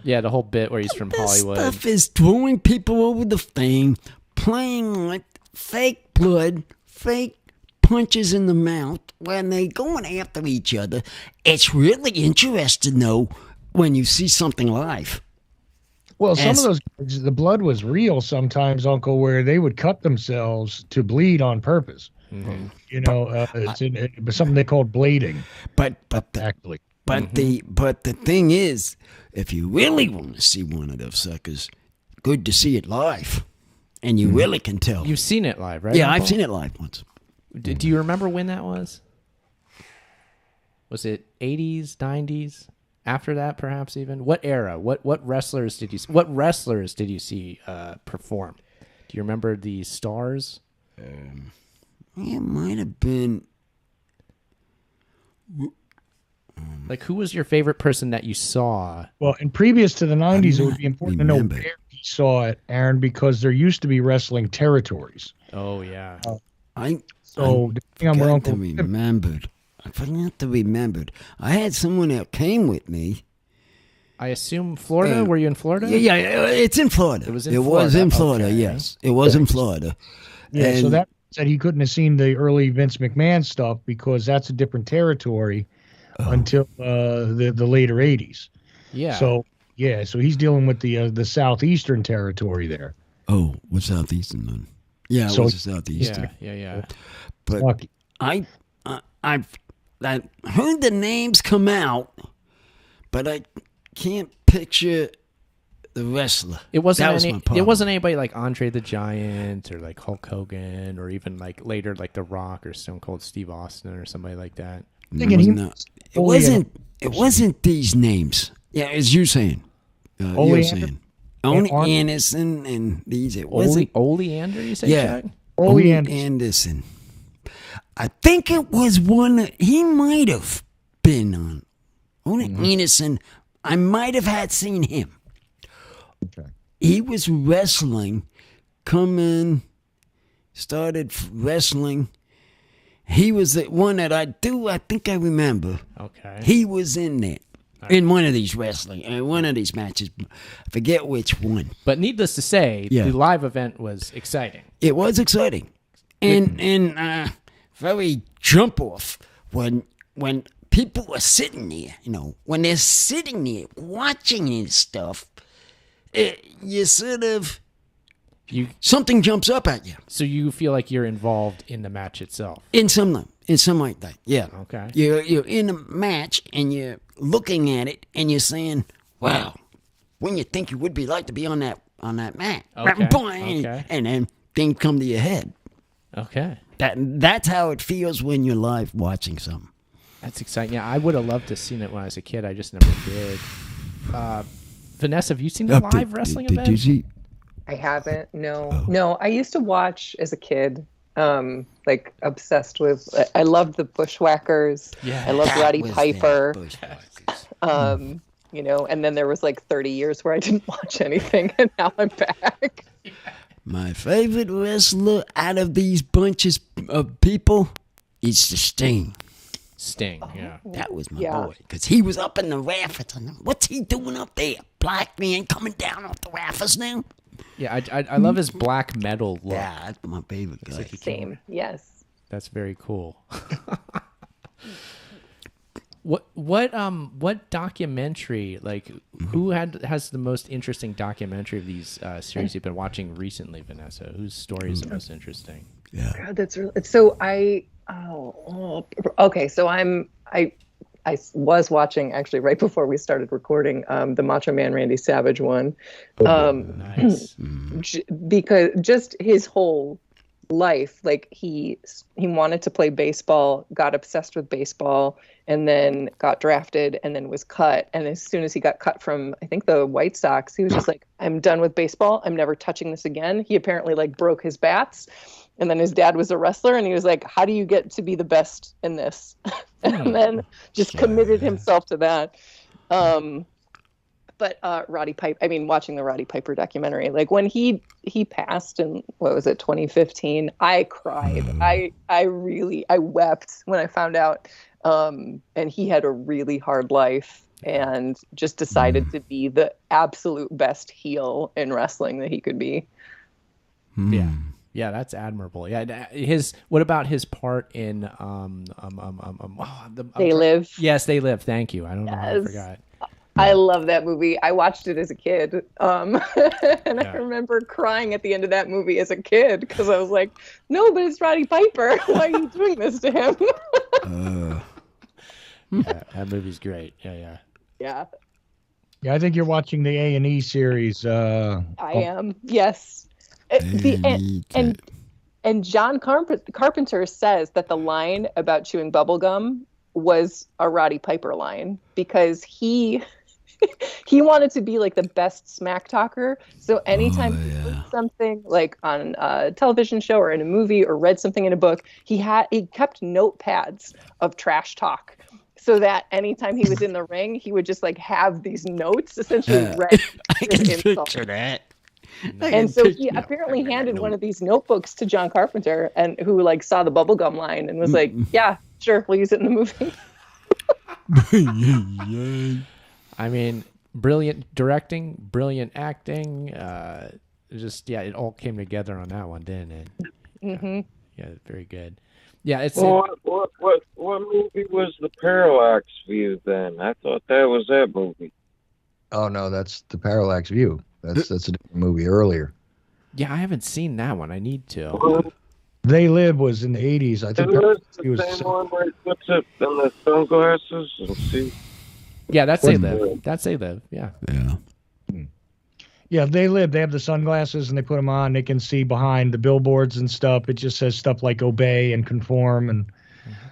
Yeah, the whole bit where he's from Hollywood. Stuff is throwing people over the thing, playing like fake blood, fake punches in the mouth when they going after each other. It's really interesting, though, when you see something live. Well, some of those, the blood was real sometimes, Uncle, where they would cut themselves to bleed on purpose. Mm-hmm. It's something they called blading. But the thing is, if you really want to see one of those suckers, good to see it live, and you really can tell. You've seen it live, right? Yeah, I've seen it live once. Do you remember when that was? Was it 80s, 90s? After that, perhaps even? What era? What wrestlers did you see perform? Do you remember the stars? It might have been. Like, who was your favorite person that you saw? Well, and previous to the 90s, it would be important to know where you saw it, Aaron, because there used to be wrestling territories. Oh, yeah. Depending on where Uncle remembered. I forgot to remember. I had someone that came with me. I assume Florida. Were you in Florida? Yeah, it's in Florida. It was in Florida. Okay. Yes, it was in Florida. Yeah, so that said he couldn't have seen the early Vince McMahon stuff because that's a different territory until the later 80s. Yeah. So Yeah, so he's dealing with the southeastern territory there. Oh, what's southeastern then? Yeah, So- what's the southeastern? Yeah. But Lucky. I've heard the names come out, but I can't picture the wrestler. It wasn't That was my problem. It wasn't anybody like Andre the Giant or like Hulk Hogan or even like later like The Rock or Stone Cold Steve Austin or somebody like that. It wasn't these names. Yeah, as you saying. You're saying. Only Anderson and these. It wasn't Oleander, you say, Yeah. Chuck? Ole Anderson. I think it was one he might have been on. Ole Anderson. I might have had seen him. Okay. He was wrestling, started wrestling. He was the one that I think I remember. Okay. He was in there. In one of these one of these matches. I forget which one. But needless to say, Yeah. the live event was exciting. It was exciting. And very jump off when people were sitting there, when they're sitting there watching this stuff, you sort of something jumps up at you. So you feel like you're involved in the match itself. In some like that, yeah. Okay. You're in a match and you're looking at it and you're saying, "Wow, when you think you would be like to be on that mat?" Okay. Boing, and then things come to your head. Okay. That's how it feels when you're live watching something. That's exciting. Yeah, I would have loved to have seen it when I was a kid. I just never did. Vanessa, have you seen the live wrestling event? Did you see? I haven't. No. I used to watch as a kid. Like obsessed with. I loved the Bushwhackers. Yeah. I loved Roddy Piper. Bushwhackers. And then there was like 30 years where I didn't watch anything, and now I'm back. My favorite wrestler out of these bunches of people is the Sting. Sting, yeah. That was my boy. Because he was up in the rafters. What's he doing up there? Black man coming down off the rafters now? Yeah, I love his black metal look. Yeah, that's my favorite guy. Same, yes. That's very cool. What documentary, like, who has the most interesting documentary of these series you've been watching recently, Vanessa? Whose story is the most interesting? Yeah. God, that's really, so okay. So I was watching actually right before we started recording the Macho Man Randy Savage one, Nice. because just his whole life, like he wanted to play baseball, got obsessed with baseball, and then got drafted, and then was cut. And as soon as he got cut from, I think, the White Sox, he was just like, "I'm done with baseball. I'm never touching this again." He apparently like broke his bats. And then his dad was a wrestler, and he was like, "How do you get to be the best in this?" And then just committed himself to that. But Roddy Piper, I mean, watching the Roddy Piper documentary, like when he passed in, what was it, 2015, I cried. I wept when I found out. And he had a really hard life and just decided to be the absolute best heel in wrestling that he could be. Yeah. Yeah, that's admirable. Yeah, what about his part in They Live? Yes, They Live. Thank you. I don't know how I forgot. I love that movie. I watched it as a kid, and I remember crying at the end of that movie as a kid because I was like, "No, but it's Roddy Piper. Why are you doing this to him?" Yeah, that movie's great. Yeah. Yeah, I think you're watching the A&E series. I am. Yes. And John Carpenter says that the line about chewing bubblegum was a Roddy Piper line because he wanted to be like the best smack talker. So anytime he heard something like on a television show or in a movie or read something in a book, he kept notepads of trash talk. So that anytime he was in the ring, he would just like have these notes essentially read. I can picture that. And so he apparently handed one of these notebooks to John Carpenter, and who like saw the bubblegum line and was like, "Yeah, sure, we'll use it in the movie." I mean, brilliant directing, brilliant acting. It all came together on that one, didn't it? Mm-hmm. Yeah, very good. Yeah, it's. What movie was The Parallax View then? I thought that was that movie. Oh no, that's the Parallax View. That's a different movie earlier. Yeah, I haven't seen that one. I need to. They Live was in the 80s. I think he was the same one where he puts it in the sunglasses and see. Yeah, that's They Live. That's They Live. Yeah. Yeah. Yeah, They Live. They have the sunglasses and they put them on. They can see behind the billboards and stuff. It just says stuff like obey and conform and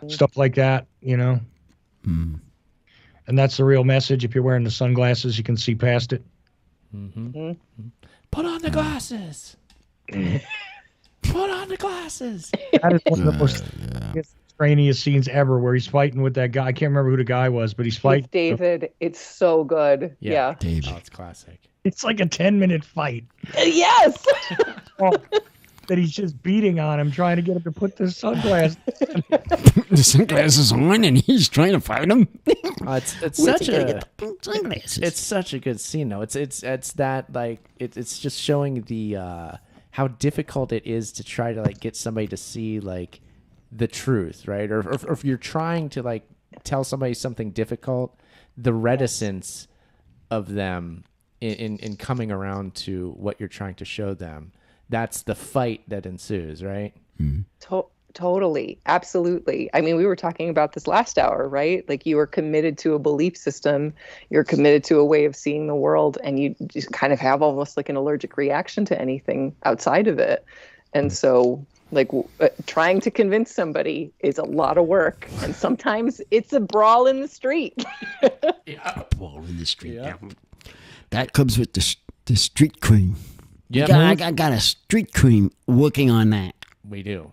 stuff like that, you know. Mm. And that's the real message. If you're wearing the sunglasses, you can see past it. Mm-hmm. Put on the glasses. Put on the glasses. That is one of the most extraneous scenes ever, where he's fighting with that guy. I can't remember who the guy was, but he's fighting with David. It's so good. Yeah. David. Oh, it's classic. It's like a 10-minute fight. Yes. That he's just beating on him, trying to get him to put the sunglasses. The sunglasses on, and he's trying to fight him. It's such a good scene, though. It's that like it's just showing the how difficult it is to try to like get somebody to see like the truth, right? Or if you're trying to like tell somebody something difficult, the reticence of them in coming around to what you're trying to show them. That's the fight that ensues, right? Mm-hmm. Totally. Absolutely. I mean, we were talking about this last hour, right? Like you are committed to a belief system, you're committed to a way of seeing the world, and you just kind of have almost like an allergic reaction to anything outside of it. And so like trying to convince somebody is a lot of work. And sometimes it's a brawl in the street. Yeah, brawl in the street. Yeah. That comes with the street cream. Yeah, I got a street cream working on that. We do.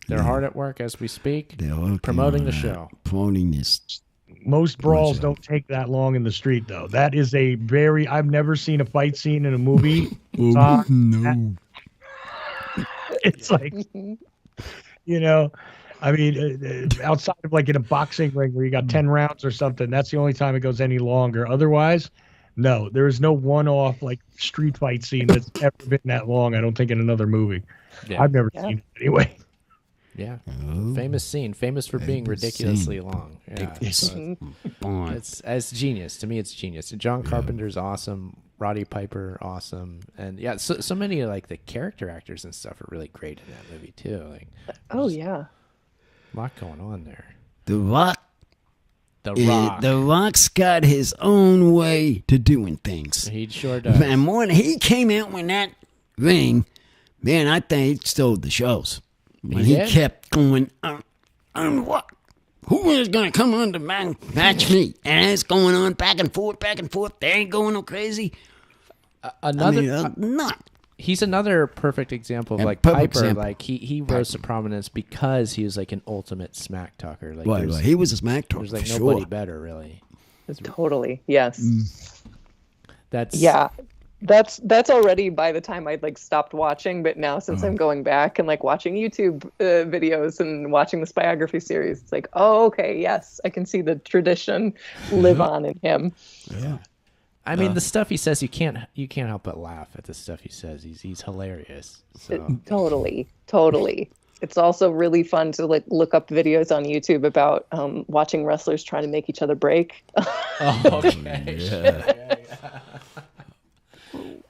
They're hard at work as we speak. They're promoting the show. Promoting this. Most brawls don't take that long in the street, though. That is I've never seen a fight scene in a movie. No. It's like, you know, I mean, outside of like in a boxing ring where you got 10 rounds or something, that's the only time it goes any longer. Otherwise, no, there is no one-off like street fight scene that's ever been that long. I don't think in another movie. Yeah. I've never seen it anyway. Yeah, famous scene, famous for being ridiculously long. Yeah, it's genius. To me, it's genius. John Carpenter's awesome. Roddy Piper, awesome, and yeah, so many like the character actors and stuff are really great in that movie too. Like, yeah, a lot going on there. The Rock. The Rock's got his own way to doing things. He sure does. And when he came out with that ring, man, I think he stole the shows. When he kept going, what? Who is going to come on to match me? And it's going on back and forth. They ain't going no crazy. He's another perfect example of like Piper. Like he rose to prominence because he was like an ultimate smack talker. Like he was a smack talker. There's like nobody better, really. Totally, yes. That's That's already by the time I'd like stopped watching, but now since I'm going back and like watching YouTube videos and watching this biography series, it's like, oh, okay, yes, I can see the tradition live on in him. Yeah. I mean, the stuff he says, you can't help but laugh at the stuff he says. He's hilarious. So. Totally. It's also really fun to like look up videos on YouTube about watching wrestlers trying to make each other break. Okay. Yeah.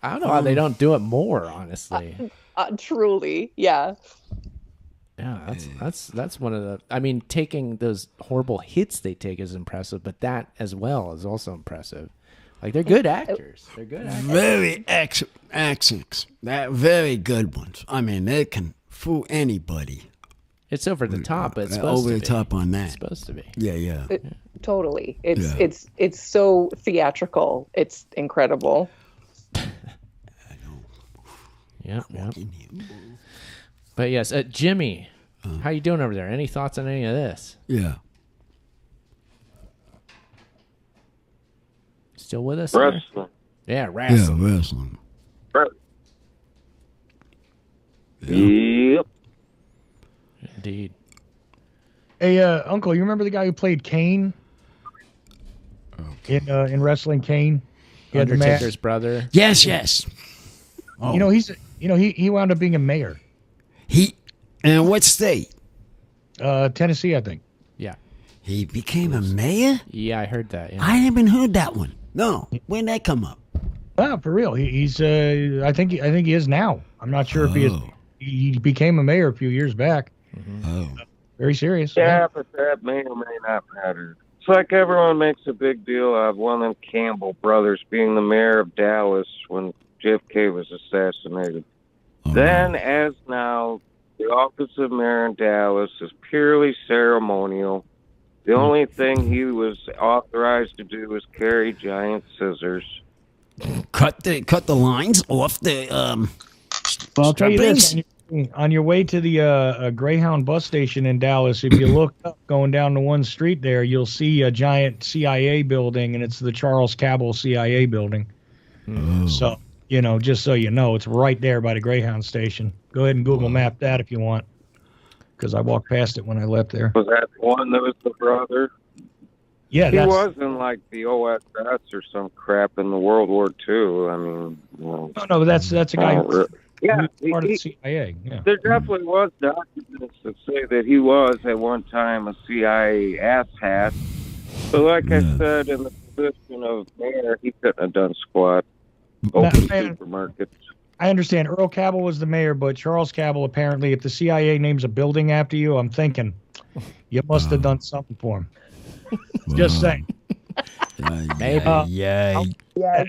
I don't know how they don't do it more, honestly. Truly, yeah. Yeah, that's one of the. I mean, taking those horrible hits they take is impressive, but that as well is also impressive. Like they're good actors. Very accents. That very good ones. I mean, they can fool anybody. It's over the top, but it's supposed to be. Over the top on that. It's supposed to be. Yeah. Totally. It's so theatrical. It's incredible. Yeah. But yes, Jimmy, how you doing over there? Any thoughts on any of this? Yeah. Still with us? Wrestling. Yeah, wrestling. Yeah, wrestling. Yep. Indeed. Hey, Uncle, you remember the guy who played Kane in wrestling? Kane, Undertaker's brother. Yes. Oh. He wound up being a mayor. And what state? Tennessee, I think. Yeah. He became a mayor? Yeah, I heard that. Yeah. I haven't heard that one. No, when that come up? Oh, for real. He's I think he is now. I'm not sure if he is. He became a mayor a few years back. Oh. Very serious. Yeah, but that may or may not matter. It's like everyone makes a big deal of one of the Campbell brothers being the mayor of Dallas when JFK was assassinated. Then, as now, the office of mayor in Dallas is purely ceremonial. The only thing he was authorized to do was carry giant scissors. Cut the lines off the Well, I'll tell you this. On your way to the Greyhound bus station in Dallas, if you look up going down to one street there, you'll see a giant CIA building, and it's the Charles Cabell CIA building. So, just so you know, it's right there by the Greyhound station. Go ahead and Google map that if you want, because I walked past it when I left there. Was that the one that was the brother? Yeah, he wasn't like the OSS or some crap in the World War II. I mean, no, that's a guy who was part of the CIA. Yeah. There definitely was documents that say that he was at one time a CIA asshat. But like I said, in the position of mayor, he couldn't have done squat. Open supermarkets. I understand Earl Cabell was the mayor, but Charles Cabell, apparently, if the CIA names a building after you, I'm thinking you must have done something for him. Just saying. Maybe. Yeah. Yes.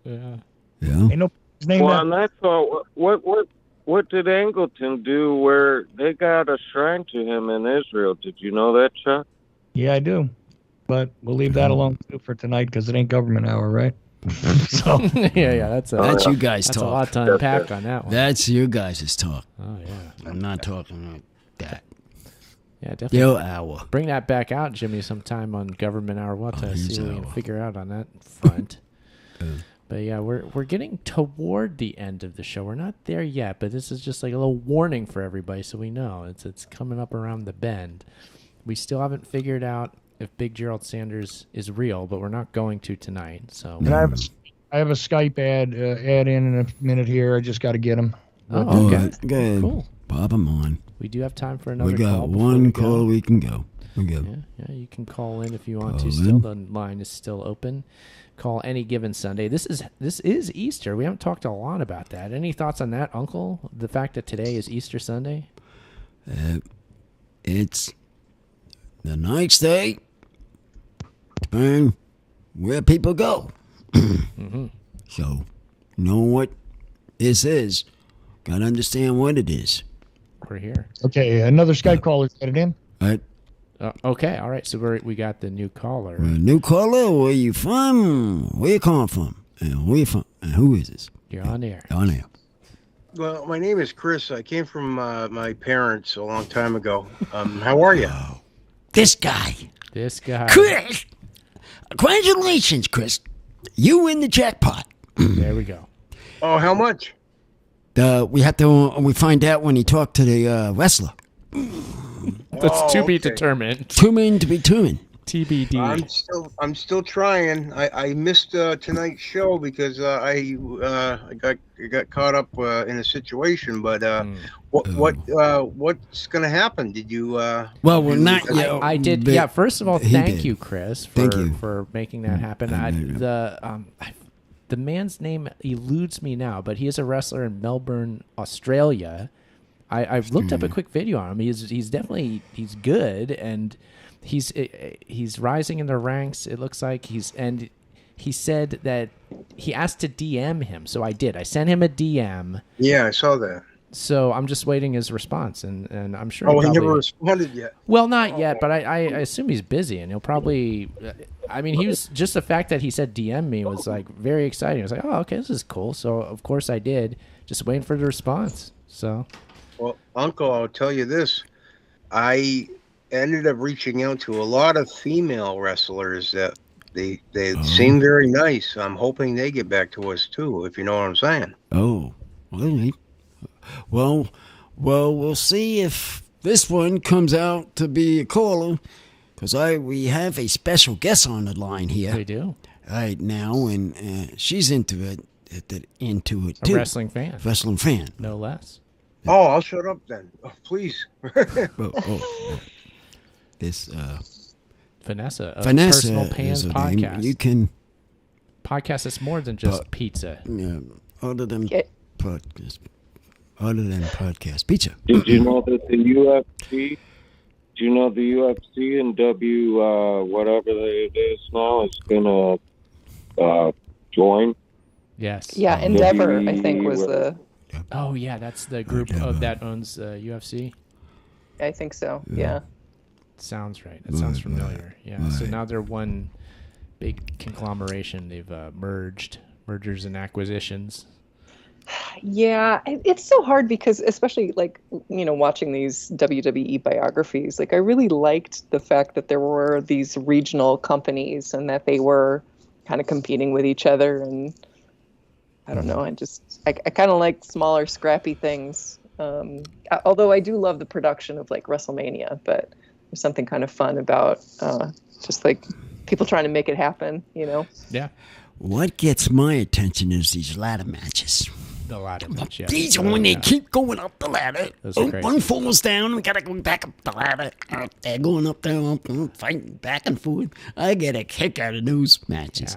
Yeah. Ain't no his name. Well, and that's all. What did Angleton do where they got a shrine to him in Israel? Did you know that, Chuck? Yeah, I do. But we'll leave that alone too for tonight because it ain't government hour, right? So yeah, that's you guys that's talk. a lot to unpack on that one. That's you guys' talk. Oh yeah, I'm not talking like that. Yeah, definitely. Your hour. Bring that back out, Jimmy, sometime on government hour. What to see what we can figure out on that front. But yeah, we're getting toward the end of the show. We're not there yet, but this is just like a little warning for everybody, so we know it's coming up around the bend. We still haven't figured out if Big Jerald Sanders is real, but we're not going to tonight. So and I have a Skype ad in a minute here. I just got to get him. Oh, okay. Good. Cool. Bob him on. We do have time for another We got call. one call we can go. Yeah, you can call in if you want to. Still, the line is still open. Call any given Sunday. This is Easter. We haven't talked a lot about that. Any thoughts on that, Uncle? The fact that today is Easter Sunday? It's the next day. Turn where people go. So, know what this is. Got to understand what it is. We're here. Okay, another Skype caller. Get it in. Okay, all right. So we got the new caller. New caller, where you from? Where you calling from? And where you from? And who is this? You're on air. On air. Well, my name is Chris. I came from my parents a long time ago. How are you? This guy. Chris! Congratulations, Chris. You win the jackpot. There we go. Oh, how much? We find out when he talked to the wrestler. That's to be determined. To be determined. TBD. I'm still trying. I missed tonight's show because I got caught up in a situation. But what's going to happen? Did you? Well, we're not. I did. Yeah. First of all, thank you, Chris, for making that happen. The man's name eludes me now, but he is a wrestler in Melbourne, Australia. I've looked up a quick video on him. He's definitely good, and he's rising in the ranks. It looks like he said that he asked to DM him, so I did. I sent him a DM. Yeah, I saw that. So I'm just waiting his response, and I'm sure. He never responded yet. Well, not yet, but I assume he's busy, and he'll probably. I mean, he was just the fact that he said DM me was like very exciting. I was like, oh, okay, this is cool. So of course I did. Just waiting for the response. So. Well, Uncle, I'll tell you this. I ended up reaching out to a lot of female wrestlers that they seem very nice. I'm hoping they get back to us too, if you know what I'm saying. Oh, really? Well, we'll see if this one comes out to be a caller, because we have a special guest on the line here. We do. Right now, and she's into it too. A wrestling fan. Wrestling fan. No less. Oh, I'll shut up then. Oh, please. This Vanessa of Vanessa Personal Pans Podcast. You can podcast that's more than just pizza. Yeah, other than podcast. Other than podcast, pizza. Did you know that the UFC? Do you know the UFC and whatever it is now is gonna join? Yes. Yeah, Endeavor, I think, was the. Oh yeah, that's the group that owns UFC. I think so. Yeah. Sounds right. That sounds familiar. Yeah. So now they're one big conglomeration. They've mergers and acquisitions. Yeah, it's so hard because, especially like, watching these WWE biographies, like I really liked the fact that there were these regional companies and that they were kind of competing with each other. And I don't know, I kind of like smaller, scrappy things. Although I do love the production of like WrestleMania, but there's something kind of fun about just like people trying to make it happen, Yeah. What gets my attention is these ladder matches. The ladder match, yeah. These are when they keep going up the ladder. One falls down, we gotta go back up the ladder. They're going up there, fighting back and forth. I get a kick out of those matches.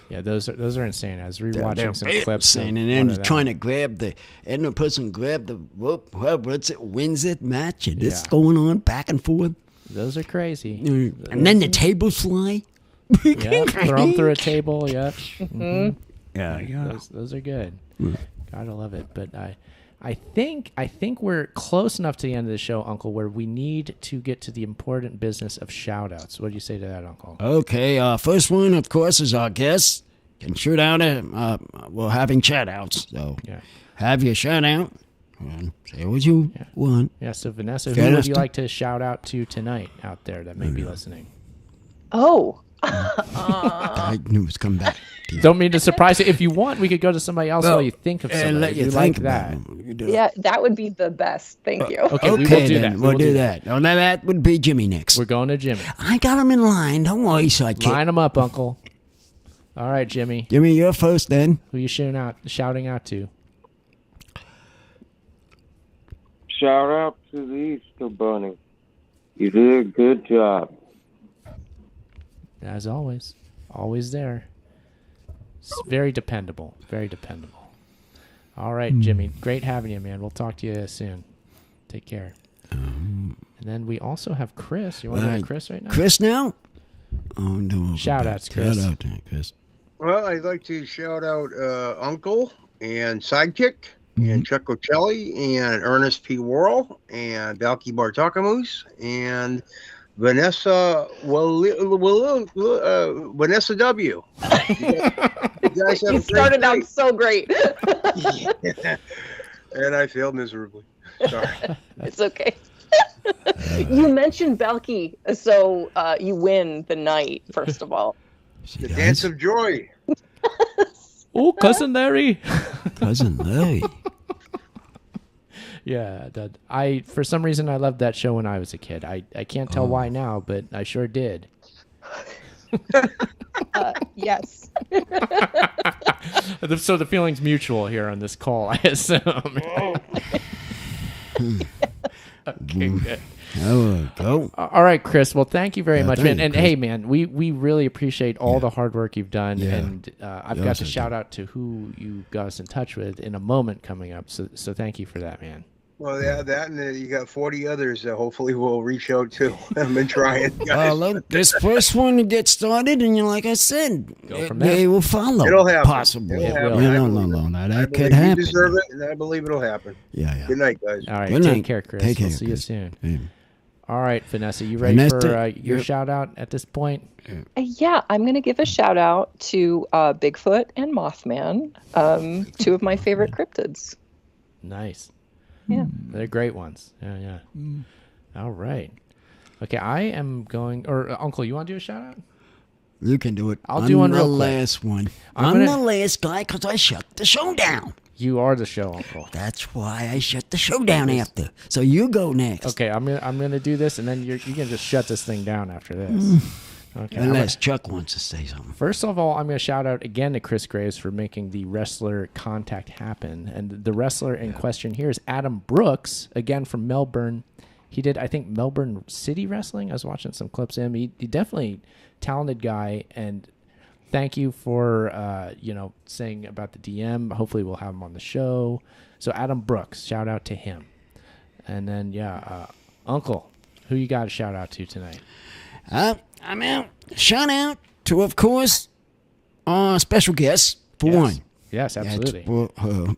Yeah, those are insane. I was rewatching some clips. And then trying to grab and the person grab the rope, whoever wins it match, and it's going on back and forth. Those are crazy. And then the tables fly. Yeah, throw them through a table. Yeah. Mm-hmm. Yeah. Those are good. Gotta love it. But I think we're close enough to the end of the show, Uncle, where we need to get to the important business of shout-outs. What do you say to that, Uncle? Okay, first one, of course, is our guest. Can shoot out we're having shout-outs, so have your shout-out. Say what you want. Yeah, so Vanessa, who would you like to shout out to tonight out there that may be listening? Oh. I knew it was coming back. Don't mean to surprise you. If you want, we could go to somebody else while you think of somebody. Let you like think that. Yeah, that would be the best. Thank you. Okay, we will do that. We'll do that. Oh, now that would be Jimmy next. We're going to Jimmy. I got him in line. Don't worry, sidekick. Line him up, Uncle. All right, Jimmy. Jimmy, you're first then. Who you shouting out to? Shout out to the Easter Bunny. You did a good job. As always. Always there. It's very dependable. Very dependable. All right, Jimmy. Great having you, man. We'll talk to you soon. Take care. And then we also have Chris. You want to have Chris right now? Chris now? Oh, no. Shout outs, Chris. Shout out to Chris. Well, I'd like to shout out Uncle and Sidekick and Chuck Ocelli and Ernest P. Worrell and Valky Bartakamus and Vanessa Vanessa W. You guys have You started out so great. Yeah. And I failed miserably. Sorry. It's okay. You mentioned Valky, so you win the night, first of all. The Dance of Joy. Oh, Cousin Larry. Cousin Larry. Yeah, for some reason I loved that show when I was a kid. I can't tell why now, but I sure did. Yes. So the feeling's mutual here on this call, I assume. Okay, good. Go. All right, Chris. Well, thank you very much, man. And Chris. hey, man, we really appreciate all the hard work you've done. Yeah. And I've got to shout out to who you got us in touch with in a moment coming up. So thank you for that, man. Well, yeah, that and you got 40 others that hopefully we'll reach out to. I've been trying, guys. Look, this first one to get started, and like I said, Go from there. they will follow. It'll happen. Possibly. It'll happen. No. That could You happen. deserve it, and I believe it'll happen. Yeah. Good night, guys. All right, Good take night. care, Chris. Take care, We'll see you Chris. soon. Yeah. All right, Vanessa, you ready Vanessa, for your yep. shout out at this point? Yeah, I'm going to give a shout out to Bigfoot and Mothman, two of my favorite cryptids. Nice. Yeah. They're great ones. Yeah. All right. Okay, I am going, or Uncle, you want to do a shout out? You can do it. I'll do one real quick. I'm the last one. I'm I'm gonna- the last guy because I shut the show down. You are the show, Uncle. That's why I shut the show down after. So you go next. Okay, I'm gonna do this, and then you can just shut this thing down after this. Okay. Unless Chuck wants to say something. First of all, I'm going to shout out again to Chris Graves for making the wrestler contact happen. And the wrestler in question here is Adam Brooks, again from Melbourne, He did, I think, Melbourne City Wrestling. I was watching some clips of him. He definitely talented guy, and thank you for, saying about the DM. Hopefully we'll have him on the show. So Adam Brooks, shout out to him. And then, Uncle, who you got to shout out to tonight? I'm out. Shout out to, of course, our special guest, for one. Yes, absolutely. For her.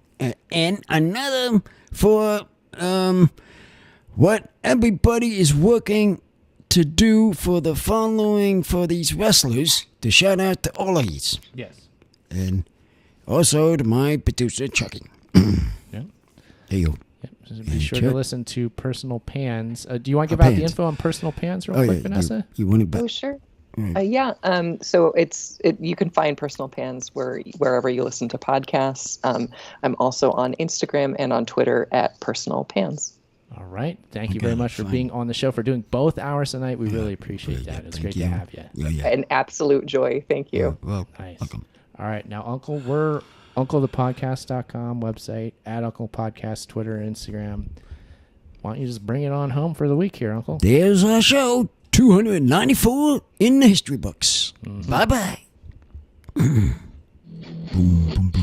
And another for what everybody is working to do for the following for these wrestlers. To shout out to all of these. Yes. And also to my producer, Chucky. Yeah. There you go. Yep. Be sure to listen to Personal Pans. Do you want to give out the info on Personal Pans real quick, Vanessa? You want to? Oh, sure. So you can find Personal Pans wherever you listen to podcasts. I'm also on Instagram and on Twitter at Personal Pans. All right. Thank you very much for being on the show, for doing both hours tonight. We really appreciate that. It's great to have you. Yeah. An absolute joy. Thank you. Well, nice. Welcome. All right. Now, Uncle, we're UncleThePodcast.com website, at Uncle Podcast, Twitter, Instagram. Why don't you just bring it on home for the week here, Uncle? There's our show, 294 in the history books. Mm-hmm. Bye-bye. Boom, boom, boom.